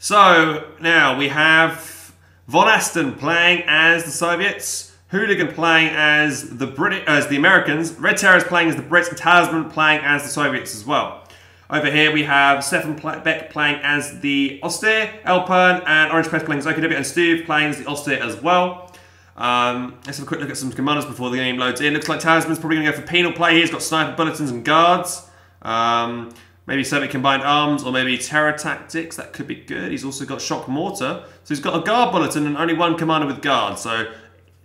So now we have Vonasten playing as the Soviets, Hooligan playing as the Americans, Red Terror is playing as the Brits, and Talisman playing as the Soviets as well. Over here we have Stefan Beck playing as the Oster, Elpern, and Orange Pest playing as OKW, and Stuve playing as the Oster as well. Let's have a quick look at some commanders before the game loads in. Looks like Talisman's probably going to go for penal play here. He's got sniper bulletins and guards. Maybe Soviet combined arms, or maybe terror tactics. That could be good. He's also got shock mortar. So he's got a guard bulletin and only one commander with guard. So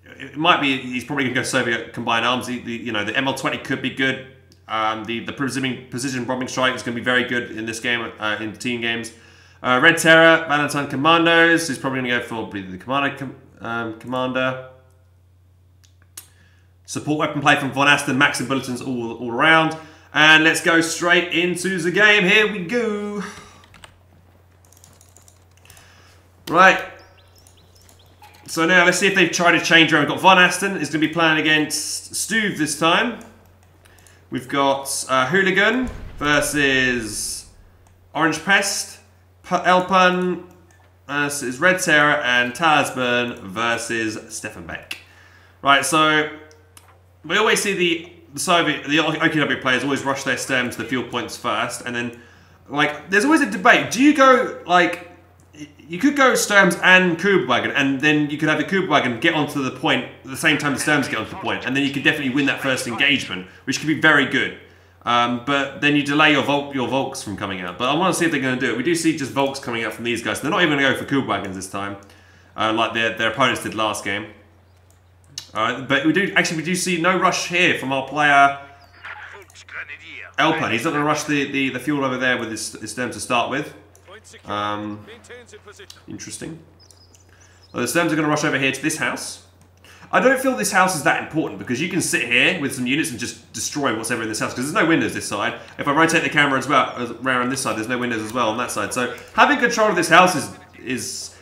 it might be he's probably going to go Soviet combined arms. The ML20 could be good. The precision bombing strike is going to be very good in this game, in team games. Red Terror, Valentine Commandos. He's probably going to go for the commander. Support weapon play from Vonasten, max and bulletins all around. And let's go straight into the game. Here we go. Right. So now let's see if they've tried to change around. We've got Vonasten is going to be playing against Stuve this time. We've got Hooligan versus Orange Pest, Elpern versus Red Terror, and Talisman versus Stefan Beck. Right, so we always see the OKW players always rush their stem to the fuel points first, and then there's always a debate. Do you go you could go Sturms and Kubwagen, and then you could have the Kubwagen get onto the point at the same time the Sturms get onto the point, and then you could definitely win that first engagement, which could be very good. But then you delay your Volks from coming out. But I want to see if they're going to do it. We do see just Volks coming out from these guys. So they're not even going to go for Kubwagens this time, like their opponents did last game. But we do see no rush here from our player Elpern. He's not going to rush the fuel over there with his Sturms to start with. Interesting. Well, the Sturms are going to rush over here to this house. I don't feel this house is that important because you can sit here with some units and just destroy what's ever in this house because there's no windows this side. If I rotate the camera as well around this side, there's no windows as well on that side. So having control of this house is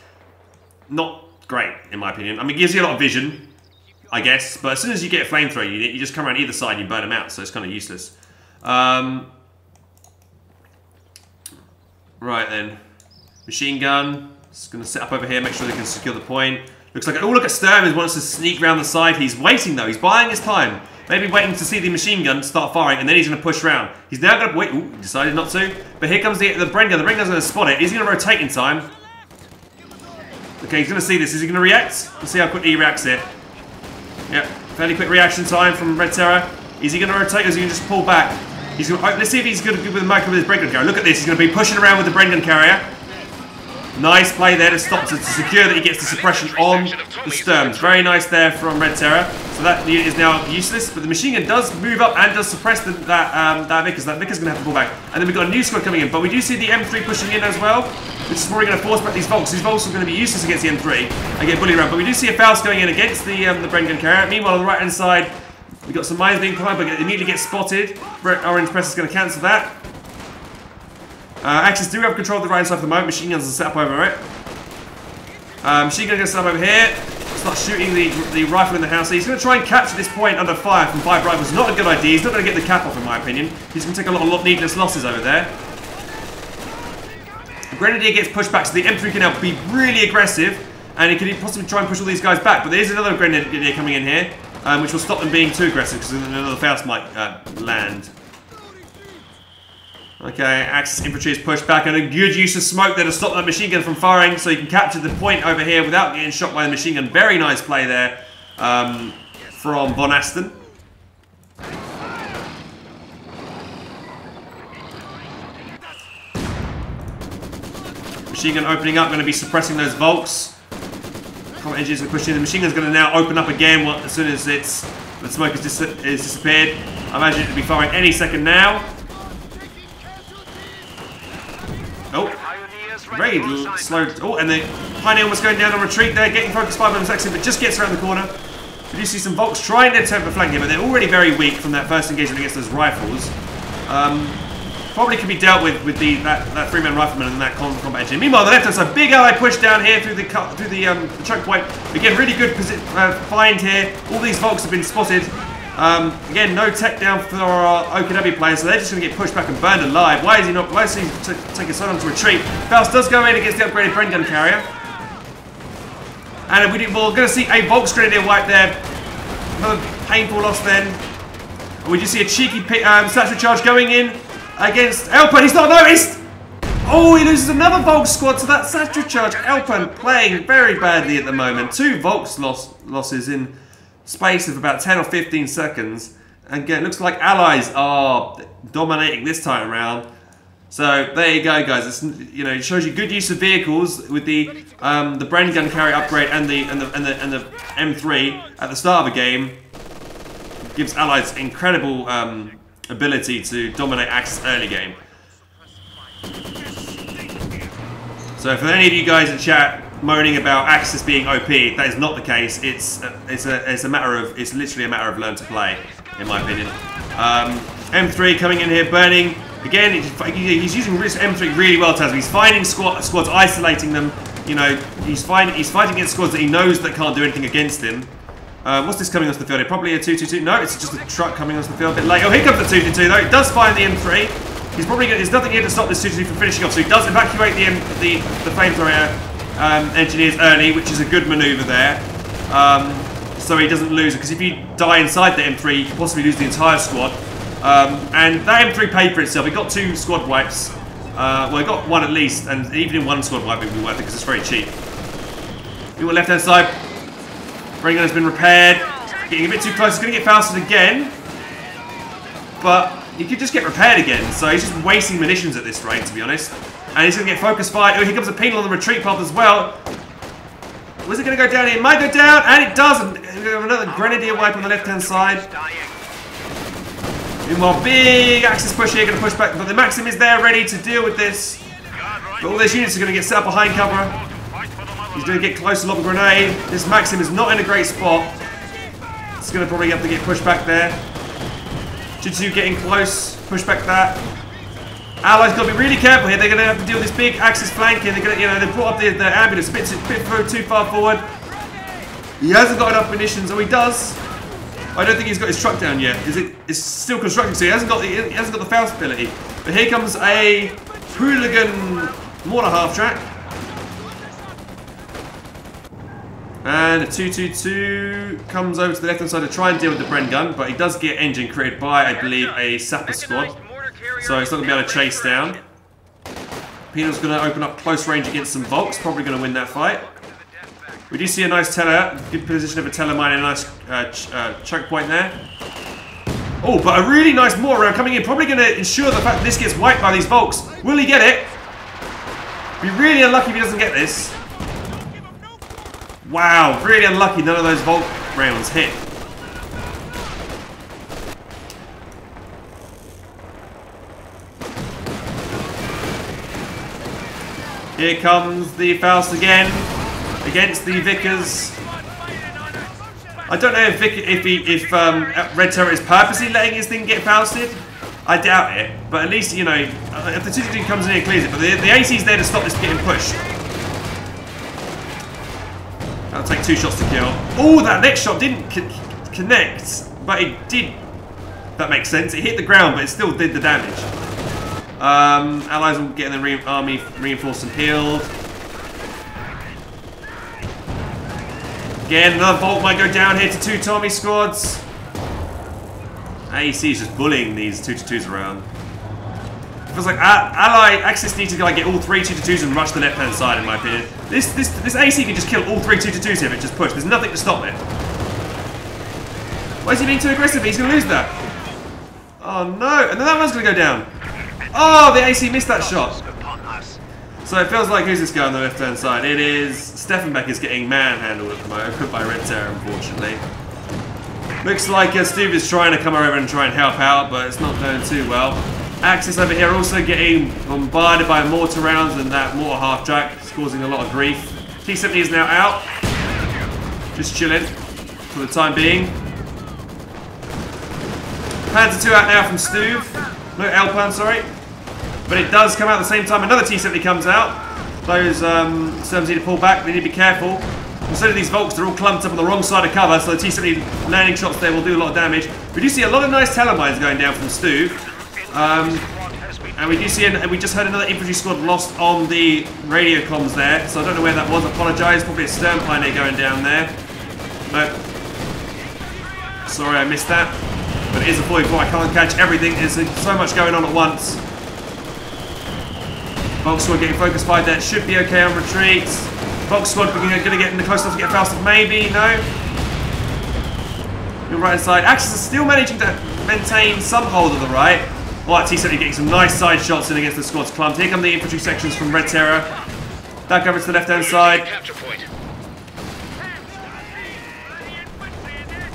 not great in my opinion. I mean, it gives you a lot of vision, I guess, but as soon as you get a flamethrower unit, you just come around either side and you burn them out, so it's kind of useless. Right then, machine gun. Just going to set up over here, make sure they can secure the point. Looks like, oh look at Sturm, he wants to sneak around the side. He's waiting though, he's buying his time. Maybe waiting to see the machine gun start firing, and then he's going to push around. He's now going to wait. Ooh, he decided not to. But here comes the Bren gun. The Bren gun's going to spot it. He's going to rotate in time. Okay, he's going to see this. Is he going to react? Let's see how quickly he reacts here. Yep, fairly quick reaction time from Red Terror. Is he going to rotate or is he going to just pull back? He's going to, let's see if he's good with the mic with his Bren gun carrier. Look at this. He's going to be pushing around with the Bren gun carrier. Nice play there to stop to secure that he gets the suppression on the Sturms. Very nice there from Red Terror. So that unit is now useless, but the machine gun does move up and does suppress that Vickers. That Vickers going to have to pull back. And then we've got a new squad coming in, but we do see the M3 pushing in as well, which is probably going to force back these Volks. These Volks are going to be useless against the M3 and get bullied around. But we do see a Faust going in against the Bren gun carrier. Meanwhile, on the right hand side, we've got some mines being applied, but it immediately gets spotted. Orange Press is going to cancel that. Axis do have control of the right hand side for the moment. Machine guns are set up over it. Machine gun is going to set up over here. Start shooting the rifle in the house. So he's going to try and capture this point under fire from 5 rifles. Not a good idea. He's not going to get the cap off, in my opinion. He's going to take a lot of needless losses over there. The Grenadier gets pushed back, so the M3 can now be really aggressive, and he could possibly try and push all these guys back. But there is another Grenadier coming in here, which will stop them being too aggressive, because another Faust might land. Okay, Axis infantry is pushed back, and a good use of smoke there to stop that machine gun from firing, so you can capture the point over here without getting shot by the machine gun. Very nice play there from Vonasten. Machine gun opening up, going to be suppressing those Volks. Combat engines are pushing. The machine gun's going to now open up again as soon as the smoke has disappeared. I imagine it to be firing any second now. Oh, very slow. Oh, and the Pioneer almost going down on retreat there, getting focused by Vonasten, but just gets around the corner. We do see some Volks trying to attempt to flank here, but they're already very weak from that first engagement against those rifles. Probably can be dealt with that 3-man rifleman and that combat engine. Meanwhile, the left hand side, big ally push down here through the choke point. Again, really good find here. All these Volks have been spotted. Again, no tech down for our OKW players, so they're just going to get pushed back and burned alive. Why is he not? Why is he taking so long to retreat? Faust does go in against the upgraded Bren gun carrier. And we're going to see a Volks Grenadier wipe there. Another painful loss then. And we just see a cheeky satchel charge going in against Elpen. He's not noticed! Oh, he loses another Volks squad to that satchel charge. Elpen playing very badly at the moment. 2 Volks losses in space of about 10 or 15 seconds. And again, it looks like allies are dominating this time around. So there you go, guys. It's, you know, it shows you good use of vehicles with the Bren gun carrier upgrade and the M3 at the start of a game. Gives allies incredible ability to dominate Axis early game. So for any of you guys in chat moaning about Axis being OP, that is not the case. It's literally a matter of learn to play, in my opinion. M3 coming in here, burning. Again, he's using M3 really well, Tasman. He's finding squads, isolating them. You know, he's fighting against squads that he knows that can't do anything against him. What's this coming onto the field? Probably a 2-2-2. No, it's just a truck coming onto the field a bit late. Oh, here comes the 2-2-2 though. It does find the M3. He's probably there's nothing here to stop this 2-2 from finishing off. So he does evacuate the flamethrower engineers early, which is a good maneuver there. So he doesn't lose it, because if you die inside the M3, you could possibly lose the entire squad. And that M3 paid for itself. He got 2 squad wipes. Well, he got 1 at least, and even in 1 squad wipe it would be worth it because it's very cheap. We were left hand side. Bren gun has been repaired. Getting a bit too close. He's going to get Fausted again. But he could just get repaired again. So he's just wasting munitions at this rate, to be honest. And he's going to get focus fire. Oh, here comes a penal on the retreat path as well. Was it going to go down here? It might go down, and it doesn't. Another Grenadier wipe on the left hand side. Meanwhile, big Axis push here, going to push back, but the Maxim is there ready to deal with this. But all these units are going to get set up behind cover. He's going to get close to lob a grenade. This Maxim is not in a great spot. It's going to probably have to get pushed back there. Jitsu getting close, push back that. Allies got to be really careful here. They're going to have to deal with this big Axis flanking. They're going to, you know, they brought up the ambulance a bit too far forward. He hasn't got enough munitions, or he does. I don't think he's got his truck down yet. It's still constructing, so he hasn't got the Faust ability. But here comes a hooligan mortar half track. And a 2-2-2 comes over to the left hand side to try and deal with the Bren gun, but he does get engine created by, I believe, a sapper squad. So he's not going to be able to chase down. Penal's going to open up close range against some Volks, probably going to win that fight. We do see a nice teller, good position of a teller mine and a nice choke point there. Oh, but a really nice mortar round coming in, probably going to ensure the fact that this gets wiped by these Volks. Will he get it? Be really unlucky if he doesn't get this. Wow, really unlucky none of those Volk rounds hit. Here comes the Faust again. Against the Vickers. I don't know if Red Terror is purposely letting his thing get Fausted. I doubt it, but at least, you know, if the 2-2 comes in here and clears it, but the AC is there to stop this getting pushed. That'll take 2 shots to kill. Oh, that next shot didn't connect, but it did. That makes sense. It hit the ground, but it still did the damage. Allies will get the army reinforced and healed. Again, another Volt might go down here to 2 Tommy squads. AEC is just bullying these 2-2s around. It feels like Ally Axis need to like get all 3 2-2s and rush the left hand side, in my opinion. This AC can just kill all 3 2-2s here if it just push. There's nothing to stop it. Why is he being too aggressive? He's going to lose that. Oh no! And then that one's going to go down. Oh, the AC missed that shot. So it feels like, who's this guy on the left hand side? It is Steffenbeck is getting manhandled at the moment by Red Terror, unfortunately. Looks like Stuve is trying to come over and try and help out, but it's not going too well. Axis over here also getting bombarded by mortar rounds, and that mortar half track is causing a lot of grief. T-70 is now out. Just chilling for the time being. Panzer 2 out now from Stuve. No, Elpan, sorry. But it does come out at the same time. Another T-70 comes out. Those Serms need to pull back. They need to be careful. instead of these Volks, they're all clumped up on the wrong side of cover, so the T-70 landing shots there will do a lot of damage. We do see a lot of nice telemines going down from Stuve. And we do see, we just heard another infantry squad lost on the radio comms there, so I don't know where that was. I apologise. Probably a stern pioneer going down there. No. Sorry, I missed that. But it is a 44. I can't catch everything. There's so much going on at once. Volk squad getting focus fired there. Should be okay on retreat. Volk squad going to get in the close enough to get faster. Maybe. No. The right side. Axis is still managing to maintain some hold of the right. Alright, T-70 getting some nice side shots in against the squad's clumped. Here come the infantry sections from Red Terror. Back over to the left-hand side.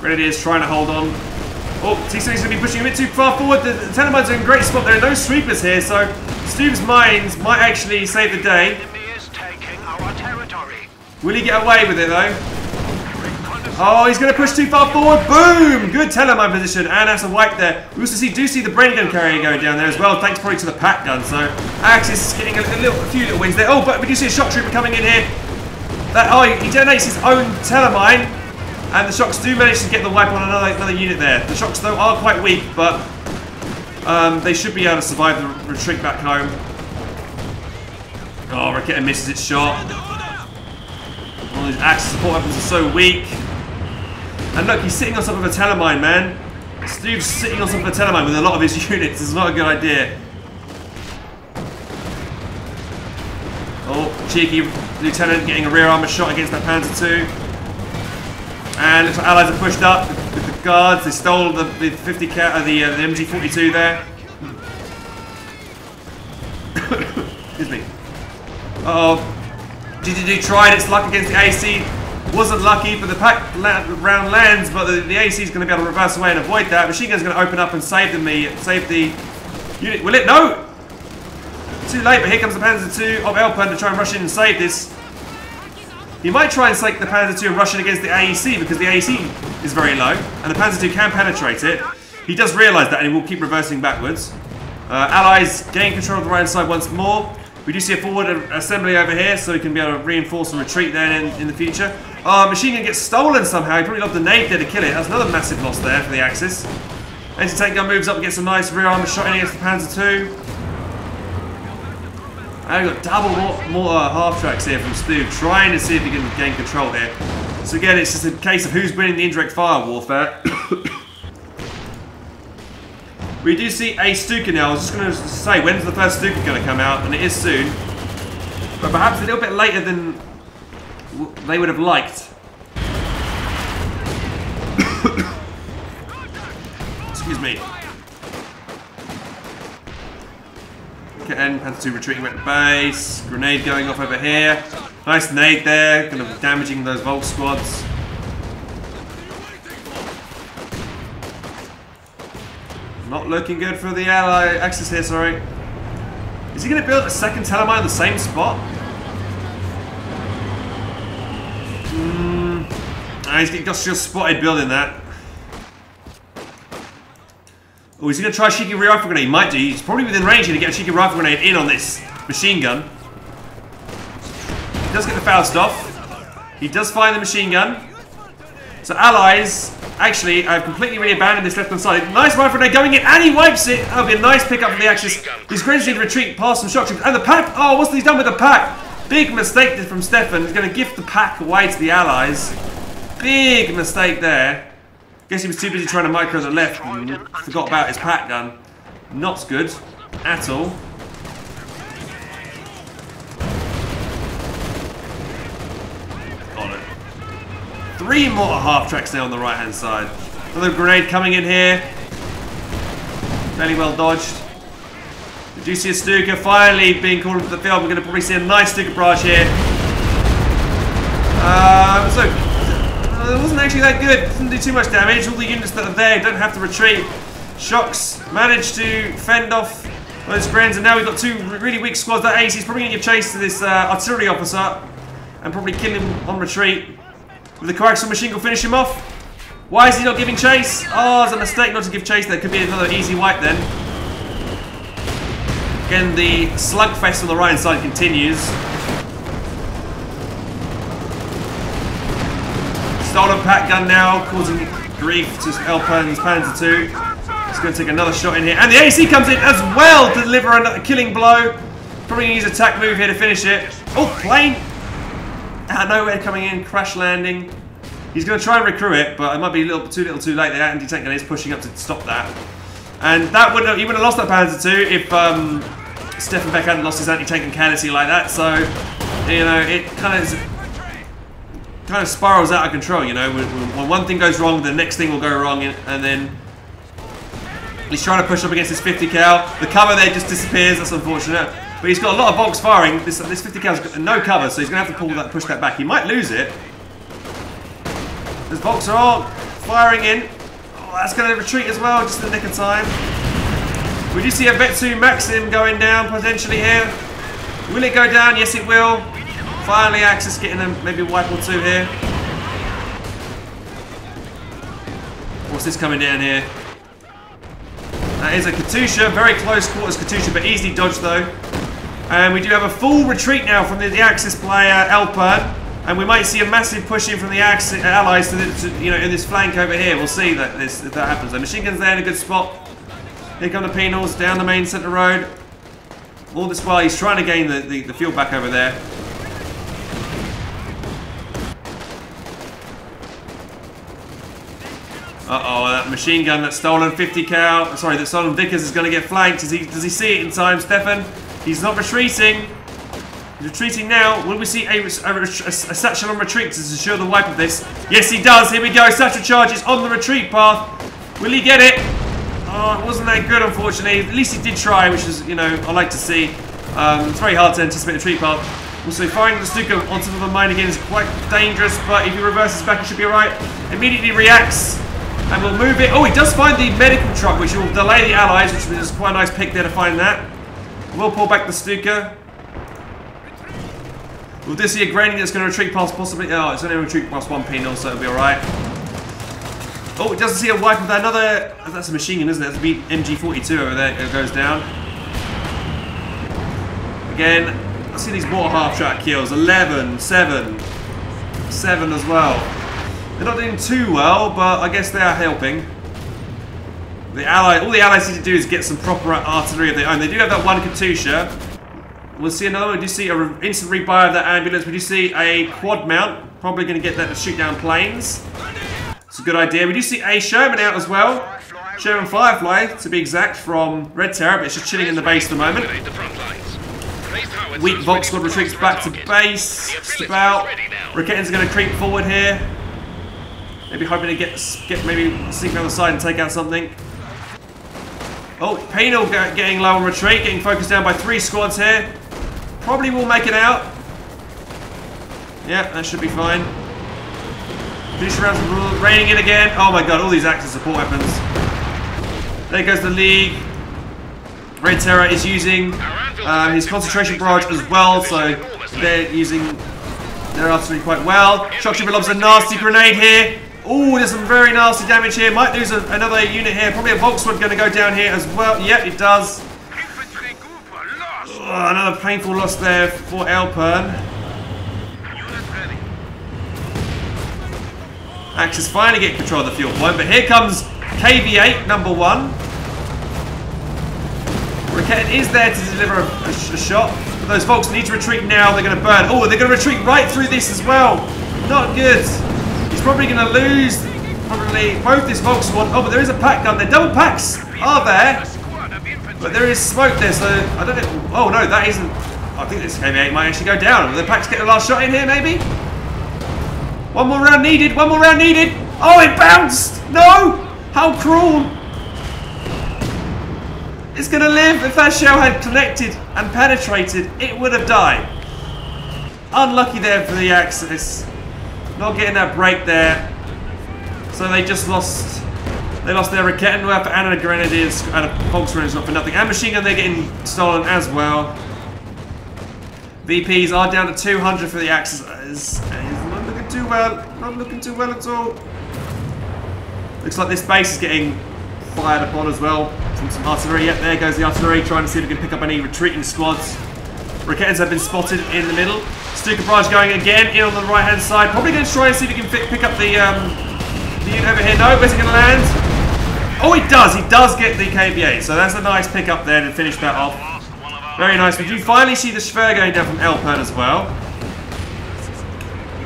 Grenadiers trying to hold on. Oh, T-70's going to be pushing a bit too far forward. The telemines are in a great spot. There are no sweepers here, so Stuve's mines might actually save the day. Will he get away with it, though? Oh, he's going to push too far forward. Boom! Good telemine position, and that's a wipe there. We also do see the brain gun carrier going down there as well, thanks probably to the pack gun. So Axis is getting a few little wins there. Oh, but we do see a shock trooper coming in here. He detonates his own telemine, and the shocks do manage to get the wipe on another unit there. The shocks, though, are quite weak, but they should be able to survive the retreat back home. Oh, Raketa misses its shot. All these Axis support weapons are so weak. And look, he's sitting on top of a telemine, man. Stuve's sitting on top of a telemine with a lot of his units. It's not a good idea. Oh, cheeky lieutenant getting a rear armor shot against that Panzer II. And looks like allies are pushed up with the guards. They stole the 50 cal, the MG42 there. Excuse me. Uh oh. GGG tried its luck against the AC. Wasn't lucky, but the pack round lands, but the AC is going to be able to reverse away and avoid that. Machine gun's going to open up and save the unit. Will it? No! Too late, but here comes the Panzer II of Elpern to try and rush in and save this. He might try and save the Panzer II and rush in against the AEC because the AEC is very low, and the Panzer II can penetrate it. He does realise that, and he will keep reversing backwards. Allies gain control of the right side once more. We do see a forward assembly over here, so we can be able to reinforce and retreat there in the future. Machine gun gets stolen somehow. He probably lobbed a nade there to kill it. That's another massive loss there for the Axis. Anti-tank gun moves up and gets a nice rear armor shot in against the Panzer II. And we've got double mortar half-tracks here from Stuve, trying to see if he can gain control here. So again, it's just a case of who's winning the indirect fire warfare. We do see a Stuka now. I was just going to say, when's the first Stuka going to come out? And it is soon. But perhaps a little bit later than they would have liked. Excuse me. Okay, and Panzer II retreating back to base. Grenade going off over here. Nice nade there. Kind of damaging those Volk squads. Not looking good for the Ally Axis here, sorry. Is he going to build a second telemine in the same spot? He's just spotted building that. Oh, is he going to try a cheeky rifle grenade? He might do. He's probably within range here to get a cheeky rifle grenade in on this machine gun. He does get the Faust off. He does find the machine gun. So Allies actually have completely re-abandoned this left-hand side. Nice rifle grenade going in, and he wipes it. That'll be a nice pickup for the Axis. These Grenadiers need to retreat past some shock troops. And the pack, oh, what's he done with the pack? Big mistake from Stefan. He's going to gift the pack away to the Allies. Big mistake there. Guess he was too busy trying to micro the left and forgot about his pack gun. Not good at all. Got it. 3 more half-tracks now on the right-hand side. Another grenade coming in here. Fairly well dodged. Did you see a Stuka finally being called into the field? We're going to probably see a nice Stuka barrage here. It wasn't actually that good. It didn't do too much damage. All the units that are there don't have to retreat. Shocks managed to fend off those Grens, and now we've got 2 really weak squads. That Ace is probably going to give chase to this artillery officer and probably kill him on retreat. With the coaxial machine gun finish him off. Why is he not giving chase? Oh, it's a mistake not to give chase there. Could be another easy wipe then. Again, the slugfest on the right hand side continues. stolen pack gun now, causing grief to Helpinghans Panzer II. He's going to take another shot in here. And the AC comes in as well to deliver a killing blow. Probably going to use an attack move here to finish it. Oh, plane! Out of nowhere coming in, crash landing. He's going to try and recruit it, but it might be a little too late. The anti-tank gun is pushing up to stop that. And that would he would have lost that Panzer II if Stefan Beck hadn't lost his anti-tank and candidacy like that. So, you know, it kind of spirals out of control. You know, when one thing goes wrong, the next thing will go wrong, and then he's trying to push up against his 50 cal. The cover there just disappears. That's unfortunate. But he's got a lot of box firing. This 50 cal's got no cover, so he's going to have to push that back. He might lose it. There's Volks are all firing in. Oh, that's going to retreat as well, just in the nick of time. We do see a Vetsu Maxim going down potentially here. Will it go down? Yes, it will. Finally, Axis getting a maybe wipe or two here. What's this coming down here? That is a Katusha, very close quarters Katusha, but easily dodged though. And we do have a full retreat now from the Axis player Alpern, and we might see a massive push in from the Axis allies to you know, in this flank over here. We'll see that if that happens. The machine gun's there in a good spot. Here come the penals down the main centre road. All this while he's trying to gain the fuel back over there. Uh-oh, that machine gun that's stolen 50 cal, sorry, that stolen Vickers is going to get flanked. Does he see it in time, Stefan? He's not retreating. He's retreating now. Will we see a satchel on retreat to ensure the wipe of this? Yes, he does. Here we go. Satchel charges on the retreat path. Will he get it? Oh, it wasn't that good, unfortunately. At least he did try, which is, you know, I like to see. It's very hard to anticipate the retreat path. Also, firing the Stuka on top of the mine again is quite dangerous, but if he reverses back, it should be alright. Immediately reacts. And we'll move it. Oh, he does find the medical truck, which will delay the allies, which is quite a nice pick there to find that. We'll pull back the Stuka. We'll just see a graining that's going to retreat past possibly. Oh, it's only a retreat past one penal, so it'll be alright. Oh, it doesn't see a wipe of that. Another. That's a machine gun, isn't it? That's a MG42 over there. It goes down. Again, I see these more half-track kills. 11, 7, 7 as well. They're not doing too well, but I guess they are helping. All the allies need to do is get some proper artillery of their own. They do have that one Katusha. We'll see another one. We do see an instant rebuy of that ambulance. We do see a quad mount. Probably going to get that to shoot down planes. It's a good idea. We do see a Sherman out as well. Sherman Firefly, to be exact, from Red Terror, but it's just chilling in the base at the moment. Weak Volk squad retreats back to base. Just about. Raketans are going to creep forward here. Maybe hoping to get maybe sneak around the side and take out something. Oh, Penal getting low on retreat, getting focused down by 3 squads here. Probably will make it out. Yeah, that should be fine. Finish rounds raining in again. Oh my god, all these Axis support weapons. There goes the League. Red Terror is using his concentration barrage as well, so they're using their artillery quite well. Shock Trooper lobs a nasty grenade here. Oh, there's some very nasty damage here. Might lose another unit here. Probably a Volkswagen going to go down here as well. Yep, it does. Oh, another painful loss there for Alpern. Axis finally get control of the fuel point, but here comes KV-8, number 1. Raketin is there to deliver a shot, but those Volks need to retreat now. They're going to burn. Oh, they're going to retreat right through this as well. Not good. He's probably going to lose probably both this Volk squad. Oh, but there is a pack gun there. Double packs are there. But there is smoke there, so I don't know. Oh, no, that isn't. I think this KV-8 might actually go down. Will the packs get the last shot in here, maybe? One more round needed. One more round needed. Oh, it bounced. No. How cruel. It's going to live. If that shell had connected and penetrated, it would have died. Unlucky there for the Axis. Not getting that break there. So they just lost. They lost their Raketenwerfer and a Grenadiers and a Volkswagen not for nothing. And machine gun, they're getting stolen as well. VPs are down to 200 for the Axis. It's not looking too well. Not looking too well at all. Looks like this base is getting fired upon as well from some artillery. Yep, there goes the artillery, trying to see if we can pick up any retreating squads. Raketans have been spotted in the middle. Stuve barrage going again in on the right hand side. Probably going to try and see if he can pick up the unit over here. No, where's he going to land? Oh, he does. He does get the KVA. So that's a nice pick up there to finish that off. Very nice. We do finally see the Stuve going down from Helpinghans as well.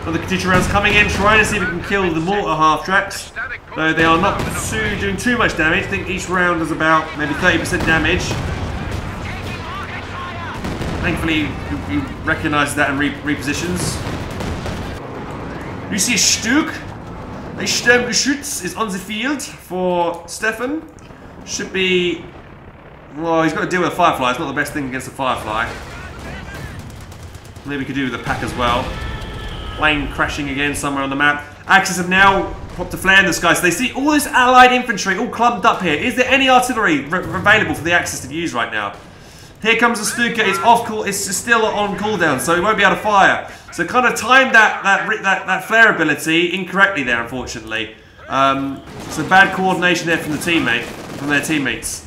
Well, the Katyusha rounds coming in, trying to see if we can kill the mortar half-tracks. Though they are not doing too much damage. I think each round does about maybe 30% damage. Thankfully, he recognises that and repositions. You see Stück. A Sturmgeschütz is on the field for Stefan. Should be... Well, he's got to deal with a Firefly. It's not the best thing against a Firefly. Maybe we could do with a pack as well. Plane crashing again somewhere on the map. Axis have now popped a flare in the sky, so they see all this allied infantry all clumped up here. Is there any artillery available for the Axis to use right now? Here comes the Stuka. It's off call. It's still on cooldown, so it won't be able to fire. So kind of timed that flare ability incorrectly there, unfortunately. So bad coordination there from their teammates.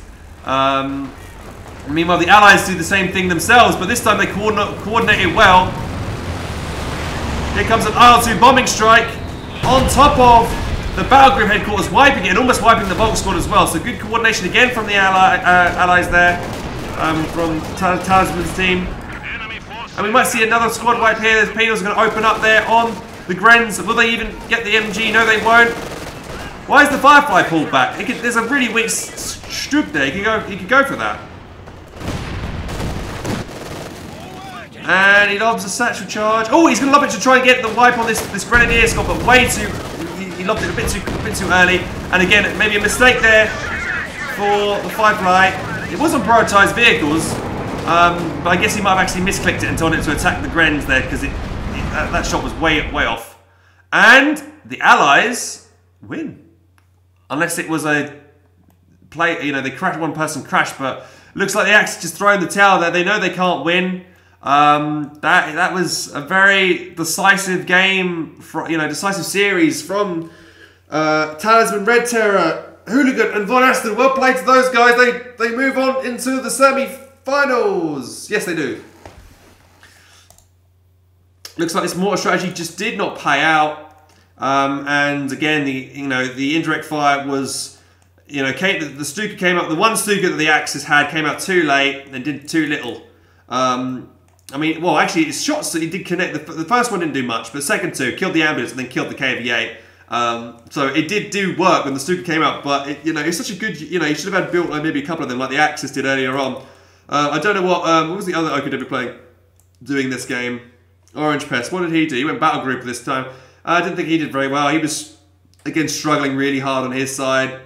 Meanwhile, the allies do the same thing themselves, but this time they coordinated well. Here comes an IL-2 bombing strike on top of the battle group headquarters, wiping it and almost wiping the Volk squad as well. So good coordination again from the allies there, from Talisman's team. And we might see another squad wipe here. The Penals are going to open up there on the Grens. Will they even get the MG? No, they won't. Why is the Firefly pulled back? There's a really weak Stuve there. He could go for that. And he lobs a satchel charge. Oh, he's going to lob it to try and get the wipe on this Grenadier squad, but way too... He lobbed it a bit too early. And again, maybe a mistake there for the Firefly. It was on prioritised vehicles, but I guess he might have actually misclicked it and told it to attack the Grens there, because that shot was way off. And the Allies win. Unless it was a play, you know, they crashed, one person crashed, but looks like the Axis just throwing the towel there. They know they can't win. That was a very decisive game, decisive series from Talisman, Red Terror, Hooligan, and Vonasten. Well played to those guys. They move on into the semi-finals. Yes, they do. Looks like this mortar strategy just did not pay out. And again, the indirect fire was, the Stuka came up. The one Stuka that the Axis had came out too late and did too little. Actually, it's shots that he did connect. The first one didn't do much, but the second two killed the ambulance and then killed the KV-8. So it did do work when the Stuka came out, but it's such a good, you should have had built maybe a couple of them like the Axis did earlier on. I don't know what was the other OKW playing doing this game? Orange Pest. What did he do? He went battle group this time. I didn't think he did very well. He was again struggling really hard on his side,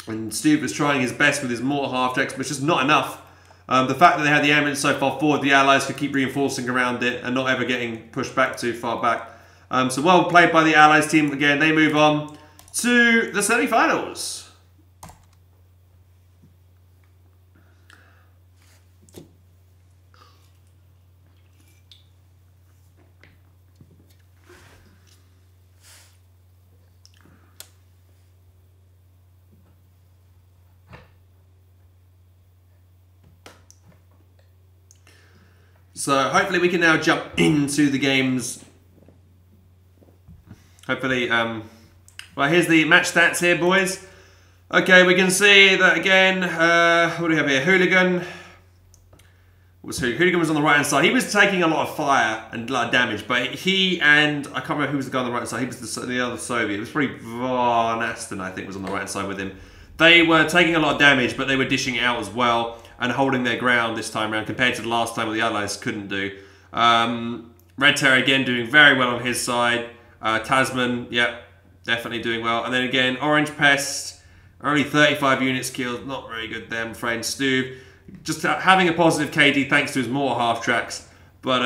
and Stuve was trying his best with his mortar half-tracks, but it's just not enough. The fact that they had the ambulance so far forward, the Allies could keep reinforcing around it and not ever getting pushed back too far back. So well played by the Allies team. Again, they move on to the semi-finals. So hopefully we can now jump into the games. Hopefully, well, here's the match stats here, boys. Okay, we can see that again. What do we have here? Hooligan. Hooligan was on the right hand side. He was taking a lot of fire and a lot of damage, but he and I can't remember who was the guy on the right hand side. He was the other Soviet. It was probably Vonasten, I think, was on the right hand sid with him. They were taking a lot of damage, but they were dishing it out as well and holding their ground this time around compared to the last time where the Allies couldn't do. Red Terror again doing very well on his side. Tasman, yeah, definitely doing well. And then again, Orange Pest, only 35 units killed. Not very good there, I'm afraid. Stuve, just having a positive KD thanks to his mortar half-tracks. But,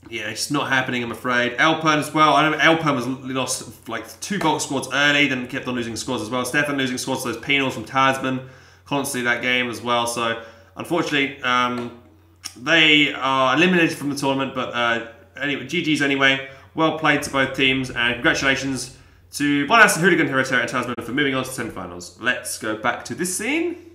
yeah, it's not happening, I'm afraid. Helpinghans as well. I know Helpinghans was lost like 2 Volk squads early, then kept on losing squads as well. Stefan losing squads to those penals from Tasman constantly that game as well. So, unfortunately, they are eliminated from the tournament. But anyway, GG's anyway. Well played to both teams, and congratulations to Vonasten, Hooligan, Red Terror, and Tasman for moving on to the semi-finals. Let's go back to this scene.